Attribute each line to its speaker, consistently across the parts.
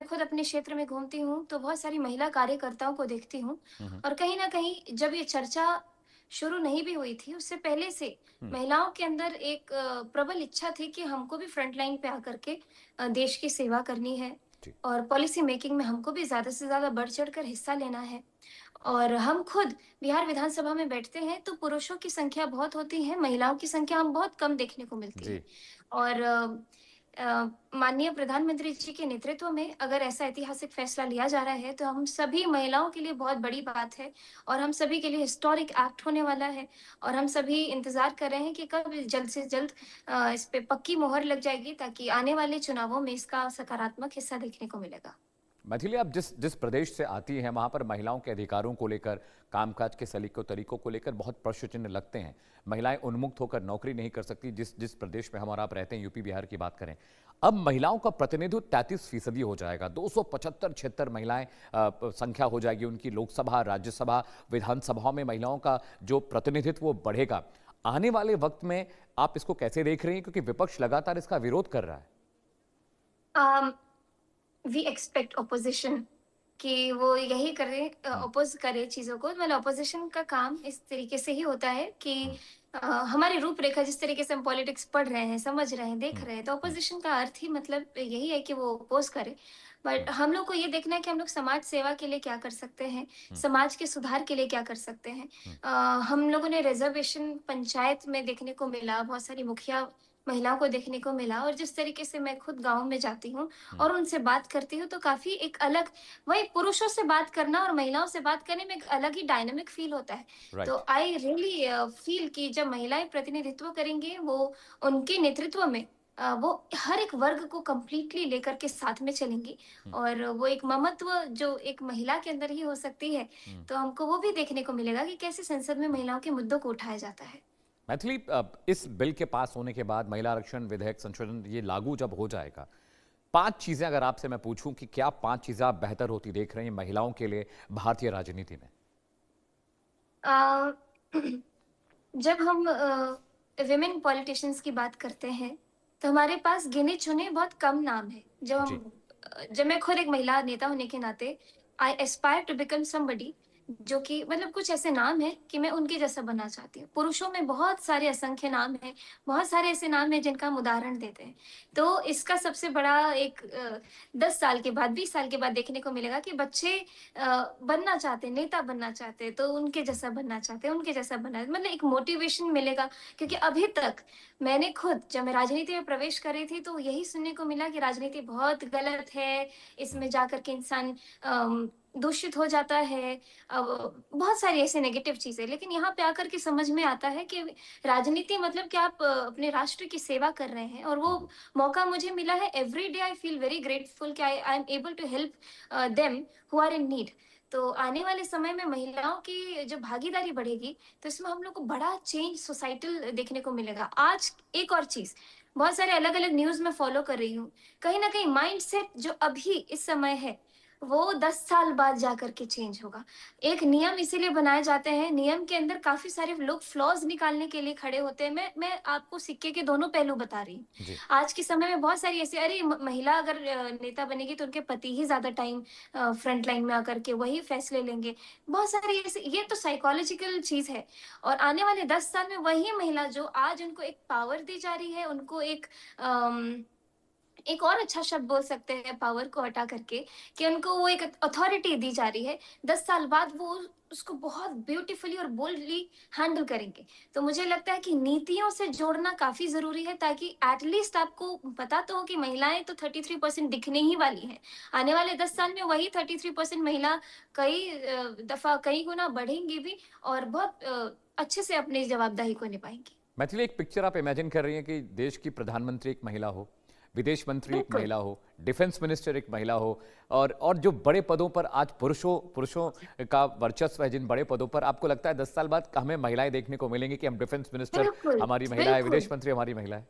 Speaker 1: खुद अपने क्षेत्र में घूमती हूँ, तो बहुत सारी महिला कार्यकर्ताओं को देखती हूँ
Speaker 2: हुँ, हुँ।
Speaker 1: और कहीं न कहीं जब ये चर्चा शुरू नहीं भी हुई थी, उससे पहले से
Speaker 2: हुँ,
Speaker 1: महिलाओं के अंदर एक प्रबल इच्छा थी कि हमको भी फ्रंट लाइन पे आकर के देश की सेवा करनी है
Speaker 2: जी।
Speaker 1: और पॉलिसी मेकिंग में हमको भी ज़्यादा से ज़्यादा बढ़-चढ़ कर हिस्सा लेना है। और हम खुद बिहार विधानसभा में बैठते हैं, तो पुरुषों की संख्या बहुत होती है, महिलाओं की संख्या हम बहुत कम देखने को मिलती है।
Speaker 2: जी।
Speaker 1: और माननीय प्रधानमंत्री जी के नेतृत्व में अगर ऐसा ऐतिहासिक फैसला लिया जा रहा है, तो हम सभी महिलाओं के लिए बहुत बड़ी बात है और हम सभी के लिए हिस्टोरिक एक्ट होने वाला है और हम सभी इंतज़ार कर रहे हैं कि कब जल्द से जल्द इस पे पक्की मोहर लग जाएगी ताकि आने वाले चुनावों में इसका सकारात्मक हिस्सा देखने को मिलेगा।
Speaker 2: मैथिली, आप जिस जिस प्रदेश से आती हैं, वहाँ पर महिलाओं के अधिकारों को लेकर, कामकाज के सलीकों तरीकों को लेकर बहुत प्रश्न चिन्ह लगते हैं। महिलाएं उन्मुक्त होकर नौकरी नहीं कर सकती, जिस जिस प्रदेश में हम और आप रहते हैं, यूपी बिहार की बात करें। अब महिलाओं का प्रतिनिधित्व 33% हो जाएगा, 275-76 महिलाएं संख्या हो जाएगी उनकी। लोकसभा, राज्यसभा, विधानसभाओं में महिलाओं का जो प्रतिनिधित्व वो बढ़ेगा। आने वाले वक्त में आप इसको कैसे देख रही हैं, क्योंकि विपक्ष लगातार इसका विरोध कर रहा है।
Speaker 1: अम, वी एक्सपेक्ट ऑपोजिशन कि वो यही करे,
Speaker 2: हम्म,
Speaker 1: अपोज़ करे चीज़ों को। मतलब ऑपोज़िशन का काम इस तरीके से ही होता है कि
Speaker 2: हम्म,
Speaker 1: हमारी रूपरेखा जिस तरीके से हम पॉलिटिक्स पढ़ रहे हैं, समझ रहे हैं, देख
Speaker 2: हम्म,
Speaker 1: रहे हैं, तो
Speaker 2: हम्म,
Speaker 1: ऑपोज़िशन का अर्थ ही मतलब यही है कि वो अपोज़ करे। बट
Speaker 2: हम्म,
Speaker 1: हम लोग को ये देखना है कि हम लोग समाज सेवा के लिए क्या कर सकते हैं,
Speaker 2: हम्म,
Speaker 1: समाज के सुधार के लिए क्या कर सकते हैं।
Speaker 2: हम्म,
Speaker 1: अ, हम लोगों ने रिज़र्वेशन पंचायत में देखने को मिला, बहुत सारी मुखिया महिलाओं को देखने को मिला और जिस तरीके से मैं खुद गाँव में जाती हूँ
Speaker 2: हम्म,
Speaker 1: और उनसे बात करती हूँ, तो काफ़ी एक अलग, वही पुरुषों से बात करना और महिलाओं से बात करने में एक अलग ही डायनामिक फ़ील होता है। तो
Speaker 2: राइट।
Speaker 1: आई रियली फ़ील कि जब महिलाएँ प्रतिनिधित्व करेंगी, वो उनके नेतृत्व में वो हर एक वर्ग को कंप्लीटली लेकर के साथ में चलेंगी
Speaker 2: हम्म,
Speaker 1: और वो एक ममत्व जो एक महिला के अंदर ही हो सकती है,
Speaker 2: हम्म,
Speaker 1: तो हमको वो भी देखने को मिलेगा कि कैसे संसद में
Speaker 2: हम्म।
Speaker 1: महिलाओं के मुद्दों को उठाया जाता है।
Speaker 2: मैथिली, इस बिल के पास होने के बाद महिला आरक्षण विधेयक संशोधन ये लागू जब हो जाएगा, 5 चीजें अगर आपसे मैं पूछूं कि क्या 5 चीजें आप बेहतर होती देख रहे हैं महिलाओं के लिए भारतीय राजनीति में।
Speaker 1: अ, जब हम विमेन पॉलिटिशियंस की बात करते हैं, तो हमारे पास गिने-चुने बहुत कम नाम हैं।
Speaker 2: जी।
Speaker 1: जब मैं खुद एक महिला नेता होने के नाते I aspire to become somebody, जो कि मतलब कुछ ऐसे नाम हैं कि मैं उनके जैसा बनना चाहती हूँ। पुरुषों में बहुत सारे असंख्य नाम हैं, बहुत सारे ऐसे नाम हैं जिनका हम उदाहरण देते हैं। तो इसका सबसे बड़ा एक 10 साल के बाद, 20 साल के बाद देखने को मिलेगा कि बच्चे बनना चाहते हैं, नेता बनना चाहते हैं, तो उनके
Speaker 2: हम्म,
Speaker 1: जैसा बनना चाहते हैं, उनके जैसा बनना, मतलब एक मोटिवेशन मिलेगा। क्योंकि
Speaker 2: हम्म,
Speaker 1: अभी तक मैंने खुद जब मैं राजनीति में प्रवेश कर रही थी, तो यही सुनने को मिला कि राजनीति बहुत गलत है,
Speaker 2: हम्म,
Speaker 1: इसमें जाकर के इंसान दूषित हो जाता है। बहुत सारी ऐसी नेगेटिव चीज़ें, लेकिन यहाँ पे आकर के समझ में आता है कि राजनीति मतलब कि आप अपने राष्ट्र की सेवा कर रहे हैं और वो
Speaker 2: हम्म,
Speaker 1: मौका मुझे मिला है। Every day I feel very grateful कि I am able to help them who are in need. तो आने वाले समय में महिलाओं की जो भागीदारी बढ़ेगी, तो इसमें हम लोग को बड़ा चेंज सोसाइटल देखने को मिलेगा। आज एक और चीज़, बहुत सारे अलग-अलग न्यूज़ मैं फ़ॉलो कर रही हूँ। कहीं न कहीं माइंडसेट जो अभी इस समय है, वो 10 साल बाद जाकर के चेंज होगा। एक नियम इसीलिए बनाए जाते हैं, नियम के अंदर काफ़ी सारे लोग फ्लॉज़ निकालने के लिए खड़े होते हैं। मैं आपको सिक्के के दोनों पहलू बता रही हूँ।
Speaker 2: जी।
Speaker 1: आज के समय में बहुत सारी ऐसी, अरे महिला अगर नेता बनेगी तो उनके पति ही ज़्यादा टाइम फ्रंट लाइन में आकर के वही फैसले लेंगे। बहुत सारी ऐसी, ये तो साइकोलॉजिकल चीज़ है और आने वाले 10 साल में वही महिला जो आज उनको एक पावर दी जा रही है, उनको अम, एक और अच्छा शब्द बोल सकते हैं पावर को हटा करके, कि उनको वो एक अथॉरिटी दी जा रही है, 10 साल बाद वो उसको बहुत ब्यूटीफुली और बोल्डली हैंडल करेंगे। तो मुझे लगता है कि नीतियों से जोड़ना काफ़ी ज़रूरी है ताकि एट लीस्ट आपको पता तो हो कि महिलाएँ तो 33% दिखने ही वाली हैं। आने वाले 10 साल में वही 33% महिला कई दफ़ा कई गुना बढ़ेंगी भी और बहुत अच्छे से अपनी जवाबदेही को निभाएँगी।
Speaker 2: मैथिली, एक पिक्चर आप इमेजिन कर रही हैं कि देश की प्रधानमंत्री एक महिला हो, विदेश मंत्री एक
Speaker 1: बिल्कुल।
Speaker 2: महिला हो, डिफेंस मिनिस्टर एक महिला हो, और जो बड़े पदों पर आज पुरुषों पुरुषों का वर्चस्व है, जिन बड़े पदों पर आपको लगता है 10 साल बाद हमें महिलाएं देखने को मिलेंगी कि हम डिफेंस मिनिस्टर
Speaker 1: बिल्कुल,
Speaker 2: हमारी महिला है,
Speaker 1: बिल्कुल।
Speaker 2: विदेश मंत्री हमारी महिला है।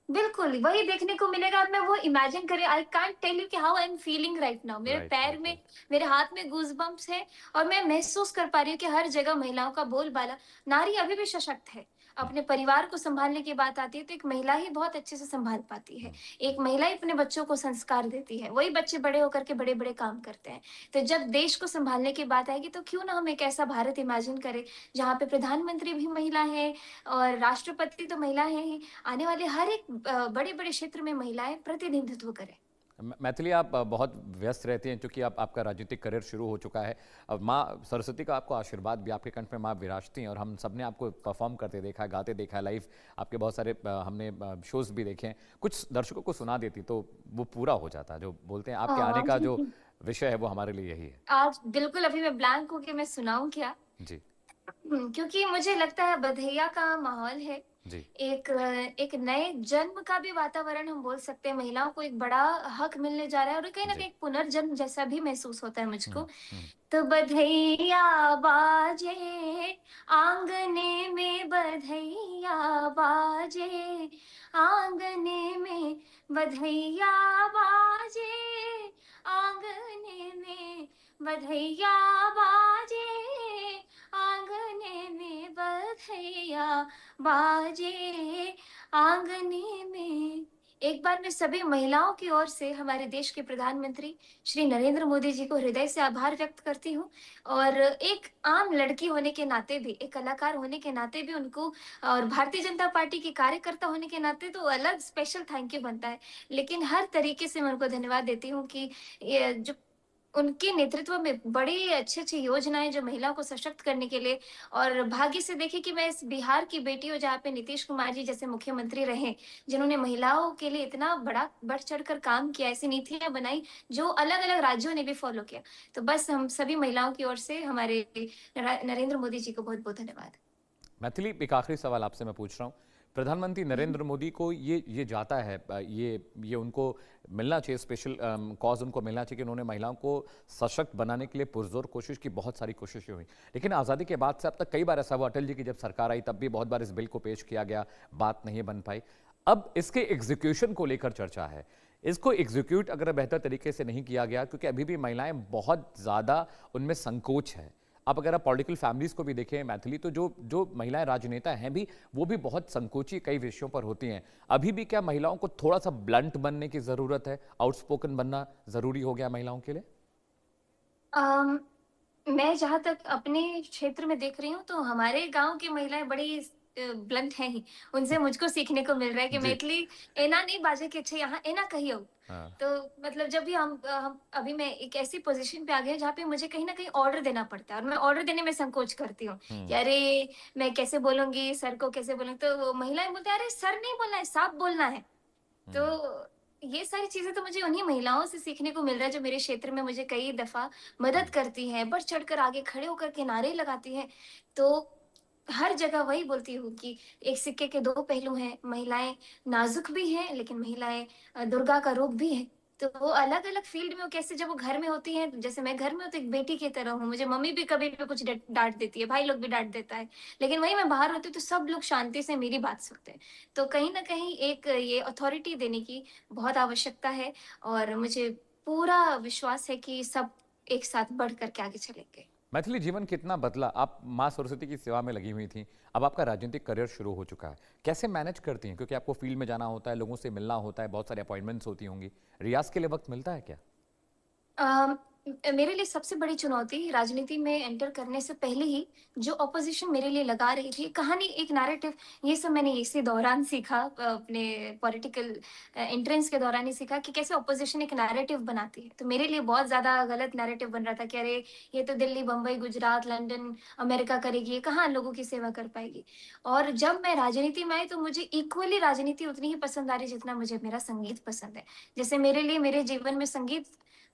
Speaker 1: बिल्कुल, वही देखने को मिलेगा। अब मैं वो इमेजिन करें, आई कांट टेल यू कि how I am feeling right now. मेरे
Speaker 2: राइट,
Speaker 1: पैर
Speaker 2: राइट,
Speaker 1: में,
Speaker 2: राइट।
Speaker 1: मेरे हाथ में गूज़बम्प्स हैं और मैं महसूस कर पा रही हूँ कि हर जगह महिलाओं का बोलबाला, नारी अभी भी सशक्त है। अपने परिवार को सँभालने की बात आती है, तो एक महिला ही बहुत अच्छे से सँभाल पाती है।
Speaker 2: हुँ।
Speaker 1: एक महिला ही अपने बच्चों को संस्कार देती है, वही बच्चे बड़े होकर के बड़े-बड़े काम करते हैं। तो जब देश को सँभालने की बात आएगी, तो क्यों ना हम एक ऐसा भारत इमेजिन करें, जहाँ पे प्रधानमंत्री भी महिला है और राष्ट्रपति तो महिला हैं ही, आने वाले हर एक बड़े-बड़े क्षेत्र में महिलाएँ प्रतिनिधित्व करें।
Speaker 2: मैथिली, आप बहुत व्यस्त रहती हैं क्योंकि आप आपका राजनीतिक करियर शुरू हो चुका है। अब माँ सरस्वती का आपको आशीर्वाद भी आपके कंठ में माँ विराजती हैं और हम सब ने आपको परफॉर्म करते देखा है, गाते देखा है लाइव। आपके बहुत सारे हमने शोज़ भी देखे हैं। कुछ दर्शकों को सुना देती तो वो पूरा हो जाता। जो बोलते हैं आपके आने
Speaker 1: हाँ,
Speaker 2: का जो विषय है वो हमारे लिए यही है।
Speaker 1: आज बिल्कुल अभी मैं ब्लैंक हूँ कि मैं सुनाऊँ क्या?
Speaker 2: जी,
Speaker 1: क्योंकि मुझे लगता है बधैया का माहौल है।
Speaker 2: जी,
Speaker 1: एक नए जन्म का भी वातावरण हम बोल सकते हैं, महिलाओं को एक बड़ा हक मिलने जा रहा है और कहीं न
Speaker 2: जी।
Speaker 1: कहीं एक पुनर्जन्म जैसा भी महसूस होता है
Speaker 2: हुँ,
Speaker 1: मुझको।
Speaker 2: हुँ।
Speaker 1: तो बधैया बाजे, आंगने में बधैया बाजे, आंगने में बधैया बाजे, आंगने में बधैया बाजे, आंगने में बधैया बाजे, आंगने में। एक बार मैं सभी महिलाओं की ओर से हमारे देश के प्रधानमंत्री श्री नरेंद्र मोदी जी को हृदय से आभार व्यक्त करती हूँ और एक आम लड़की होने के नाते भी, एक कलाकार होने के नाते भी उनको और भारतीय जनता पार्टी की कार्यकर्ता होने के नाते तो अलग स्पेशल थैंक यू बनता है। लेकिन हर तरीके से मैं उनको धन्यवाद देती हूँ कि ये जो उनके नेतृत्व में बड़ी अच्छी-अच्छी योजनाएँ जो महिलाओं को सशक्त करने के लिए और भाग्य से देखिए कि मैं इस बिहार की बेटी हूँ जहाँ पे नीतीश कुमार जी जैसे मुख्यमंत्री रहे, जिन्होंने महिलाओं के लिए इतना बड़ा बढ़-चढ़ कर काम किया, ऐसी नीतियाँ बनाई जो अलग-अलग राज्यों ने भी फॉलो किया। तो बस हम सभी महिलाओं की ओर से हमारे नरेंद्र मोदी जी को बहुत-बहुत धन्यवाद।
Speaker 2: मैथिली, एक आखिरी सवाल आपसे मैं पूछ रहा हूँ। प्रधानमंत्री नरेंद्र मोदी को ये जाता है, ये उनको मिलना चाहिए, स्पेशल कॉज उनको मिलना चाहिए कि उन्होंने महिलाओं को सशक्त बनाने के लिए पुरजोर कोशिश की, बहुत सारी कोशिशें हुई। लेकिन आज़ादी के बाद से अब तक कई बार ऐसा हुआ, अटल जी की जब सरकार आई तब भी बहुत बार इस बिल को पेश किया गया, बात नहीं बन पाई। अब इसके एग्जीक्यूशन को लेकर चर्चा है। इसको एग्जीक्यूट अगर बेहतर तरीके से नहीं किया गया, क्योंकि अभी भी महिलाएं बहुत ज़्यादा उनमें संकोच है। अब अगर आप पॉलिटिकल फैमिलीज को भी देखें मैथिली, तो जो जो महिलाएं राजनेता हैं भी, वो भी बहुत संकोची कई विषयों पर होती हैं। अभी भी क्या महिलाओं को थोड़ा सा ब्लंट बनने की ज़रूरत है, आउटस्पोकन बनना ज़रूरी हो गया महिलाओं के लिए?
Speaker 1: अम, मैं जहाँ तक अपने क्षेत्र में देख रही हूँ, तो हमारे गाँव की महिलाएँ बड़ी ब्लंट हैं ही। उनसे मुझको सीखने को मिल रहा है कि
Speaker 2: जी।
Speaker 1: मैथिली एना नहीं बाजे के छे यहाँ एना कहियो।
Speaker 2: हाँ।
Speaker 1: तो मतलब जब भी हम अभी मैं एक ऐसी पोज़ीशन पे आ गई हूँ, जहाँ पे मुझे कहीं न कहीं ऑर्डर देना पड़ता है और मैं ऑर्डर देने में संकोच करती हूँ कि
Speaker 2: हम्म।
Speaker 1: अरे! मैं कैसे बोलूँगी, सर को कैसे बोलूँगी? तो महिलाएँ बोलती हैं, "अरे! सर नहीं बोलना है, साफ बोलना है।"
Speaker 2: हम्म।
Speaker 1: तो ये सारी चीज़ें तो मुझे उन्हीं महिलाओं से सीखने को मिल रहा है जो मेरे क्षेत्र में मुझे कई दफ़ा मदद करती हैं, बढ़ चढ़कर आगे खड़े होकर के नारे लगाती हैं। तो हर जगह वही बोलती हूँ कि एक सिक्के के 2 पहलू हैं, महिलाएँ नाज़ुक भी हैं, लेकिन महिलाएँ दुर्गा का रूप भी हैं। तो वो अलग-अलग फ़ील्ड में वो कैसे जब वो घर में होती हैं, जैसे मैं घर में हूँ तो एक बेटी की तरह हूँ, मुझे मम्मी भी कभी भी कुछ डाँट देती है, भाई लोग भी डाँट देता है। लेकिन वहीं मैं बाहर होती हूँ तो सब लोग शांति से मेरी बात सुनते हैं। तो कहीं न कहीं एक ये अथॉरिटी देने की बहुत आवश्यकता है और मुझे पूरा विश्वास है कि सब एक साथ बढ़ कर के आगे चलेंगे।
Speaker 2: मैथिली, जीवन कितना बदला? आप माँ सरस्वती की सेवा में लगी हुई थी, अब आपका राजनीतिक करियर शुरू हो चुका है। कैसे मैनेज करती हैं? क्योंकि आपको फील्ड में जाना होता है, लोगों से मिलना होता है, बहुत सारे अपॉइंटमेंट्स होती होंगी। रियाज़ के लिए वक्त मिलता है क्या?
Speaker 1: अम, मेरे लिए सबसे बड़ी चुनौती राजनीति में एंटर करने से पहले ही जो ऑपोजिशन मेरे लिए लगा रही थी, कहानी, एक नैरेटिव, ये सब मैंने इसी दौरान सीखा, अपने पॉलिटिकल एंट्रेंस के दौरान ही सीखा कि कैसे ऑपोजिशन एक नैरेटिव बनाती है। तो मेरे लिए बहुत ज़्यादा गलत नैरेटिव बन रहा था कि अरे! ये तो दिल्ली, बम्बई, गुजरात, लंदन, अमेरिका करेगी, ये कहाँ लोगों की सेवा कर पाएगी। और जब मैं राजनीति में आई तो मुझे इक्वली राजनीति उतनी ही पसंद आ रही जितना मुझे मेरा संगीत पसंद है। जैसे मेरे लिए मेरे जीवन में संगीत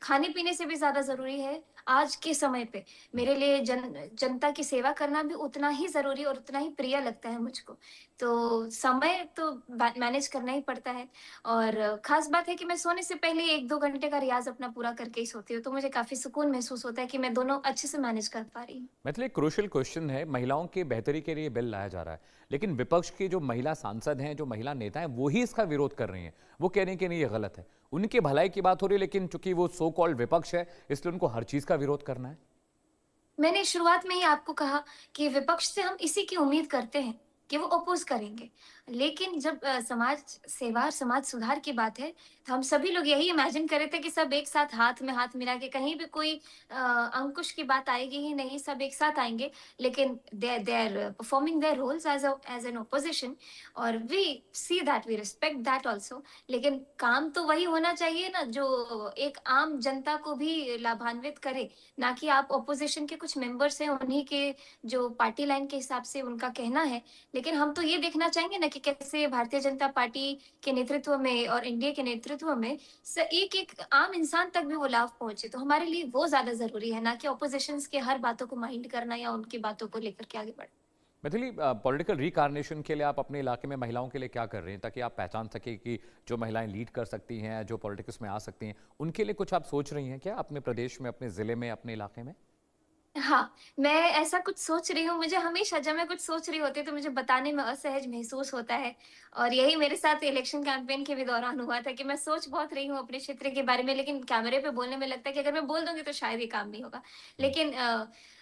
Speaker 1: खाने-पीने से भी ज़्यादा ज़रूरी है आज के समय पे। मेरे लिए जनता की सेवा करना भी उतना ही ज़रूरी और उतना ही प्रिय लगता है मुझको। तो समय तो बै मैनेज करना ही पड़ता है और ख़ास बात है कि मैं सोने से पहले 1-2 घंटे का रियाज़ अपना पूरा करके ही सोती हूँ, तो मुझे काफ़ी सुकून महसूस होता है कि मैं दोनों अच्छे से मैनेज कर पा रही हूँ।
Speaker 2: मैथिली, एक क्रूशियल क्वेश्चन है, महिलाओं की बेहतरी के लिए बिल लाया जा रहा है, लेकिन विपक्ष की जो महिला सांसद हैं, जो महिला नेता हैं, वो ही इसका विरोध कर रही हैं। वो कह रही हैं कि नहीं, ये गलत है। उनकी भलाई की बात हो रही है, लेकिन चूंकि वो सो कॉल्ड विपक्ष है, इसलिए उनको हर चीज का विरोध करना है।
Speaker 1: मैंने शुरुआत में ही आपको कहा कि विपक्ष से हम इसी की उम्मीद करते हैं कि वो अपोज़ करेंगे। लेकिन जब समाज सेवा और समाज सुधार की बात है, तो हम सभी लोग यही इमेजिन कर रहे थे कि सब एक साथ हाथ में हाथ मिला के कहीं भी कोई अंकुश की बात आएगी ही नहीं, सब एक साथ आएँगे। लेकिन they are performing their roles as an opposition और we see that, we respect that also. लेकिन काम तो वही होना चाहिए ना जो एक आम जनता को भी लाभान्वित करे, ना कि आप ऑपोज़िशन के कुछ मेंबर्स हैं, उन्हीं के जो पार्टी लाइन के हिसाब से उनका कहना है। लेकिन हम तो ये देखना चाहेंगे ना कि कैसे भारतीय जनता पार्टी के नेतृत्व में और एनडीए के नेतृत्व में एक-एक आम इंसान तक भी वो लाभ पहुँचे। तो हमारे लिए वो ज़्यादा ज़रूरी है, ना कि ऑपोज़िशंस के हर बातों को माइंड करना या उनकी बातों को लेकर के आगे बढ़ना।
Speaker 2: मैथिली, पॉलिटिकल रिकार्नेशन के लिए आप अपने इलाके में महिलाओं के लिए क्या कर रहे हैं ताकि आप पहचान सके कि जो महिलाएं लीड कर सकती हैं, जो पॉलिटिक्स में आ सकती हैं, उनके लिए कुछ आप सोच रही हैं क्या अपने प्रदेश में, अपने ज़िले में, अपने इलाके में?
Speaker 1: हाँ, मैं ऐसा कुछ सोच रही हूँ, मुझे हमेशा जब मैं कुछ सोच रही होती हूँ, तो मुझे बताने में असहज महसूस होता है और यही मेरे साथ इलेक्शन कैंपेन के भी दौरान हुआ था कि मैं सोच बहुत रही हूँ अपने क्षेत्र के बारे में, लेकिन कैमरे पे बोलने में लगता है कि अगर मैं बोल दूँगी, तो शायद ये काम नहीं होगा।
Speaker 2: हुँ,
Speaker 1: लेकिन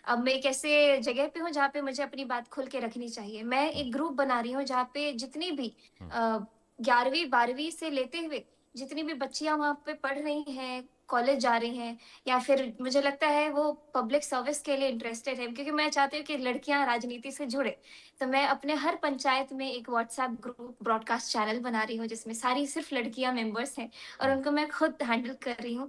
Speaker 1: अब मैं एक ऐसे जगह पे हूँ, जहाँ पे मुझे अपनी बात खुल के रखनी चाहिए। मैं
Speaker 2: हुँ,
Speaker 1: एक ग्रुप बना रही हूँ, जहाँ पे जितनी भी
Speaker 2: हुँ,
Speaker 1: अ, 11वीं 12वीं से लेते हुए जितनी भी बच्चियाँ वहाँ पे पढ़ रही हैं, कॉलेज जा रही हैं या फिर मुझे लगता है वो पब्लिक सर्विस के लिए इंटरेस्टेड है क्योंकि मैं चाहती हूँ कि लड़कियां राजनीति से जुड़े। तो मैं अपने हर पंचायत में एक व्हाट्सएप ग्रुप ब्रॉडकास्ट चैनल बना रही हूँ जिसमें सारी सिर्फ लड़कियां मेंबर्स हैं और
Speaker 2: हुँ,
Speaker 1: उनको मैं खुद हैंडल कर रही हूँ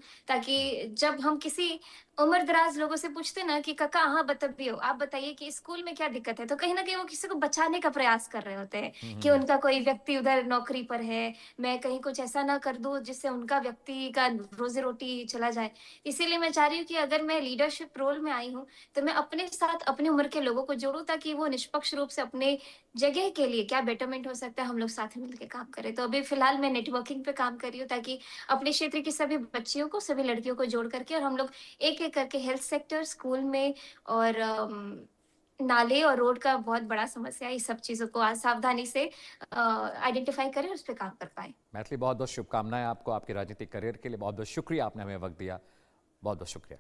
Speaker 2: हुँ,
Speaker 1: ताकि जब हम किसी उम्र दराज लोगों से पूछते ना कि काका हाँ बताइए आप बताइए कि स्कूल में क्या दिक्कत है तो कहीं ना कहीं वो किसी को बचाने का प्रयास कर रहे होते हैं
Speaker 2: हुँ,
Speaker 1: कि
Speaker 2: हुँ,
Speaker 1: उनका कोई व्यक्ति उधर नौकरी पर है, मैं कहीं कुछ ऐसा ना कर दूं जिससे उनका व्यक्ति का रोजी रोटी चला जाए। इसीलिए मैं चाह रही हूँ कि अगर मैं लीडरशिप रोल में आई हूँ, तो मैं अपने साथ अपनी उम्र के लोगों को जोड़ूँ ताकि वो निष्पक्ष रूप से अपने जगह के लिए क्या बेटरमेंट हो सकता है, हम लोग साथ में मिलके काम करें। तो अभी फ़िलहाल मैं नेटवर्किंग पे काम कर रही हूँ ताकि अपने क्षेत्र की सभी बच्चियों को, सभी लड़कियों को जोड़ करके और हम लोग एक-एक करके हेल्थ सेक्टर, स्कूल में और नाले और रोड का बहुत बड़ा समस्या है, इस सब चीज़ों को आज सावधानी से आइडेंटिफ़ाई करें और उस पे काम कर पाएँ।
Speaker 2: मैथिली, बहुत-बहुत शुभकामनाएँ आपको आपके राजनीतिक करियर के लिए। बहुत-बहुत शुक्रिया आपने हमें वक़्त दिया। बहुत-बहुत शुक्रिया।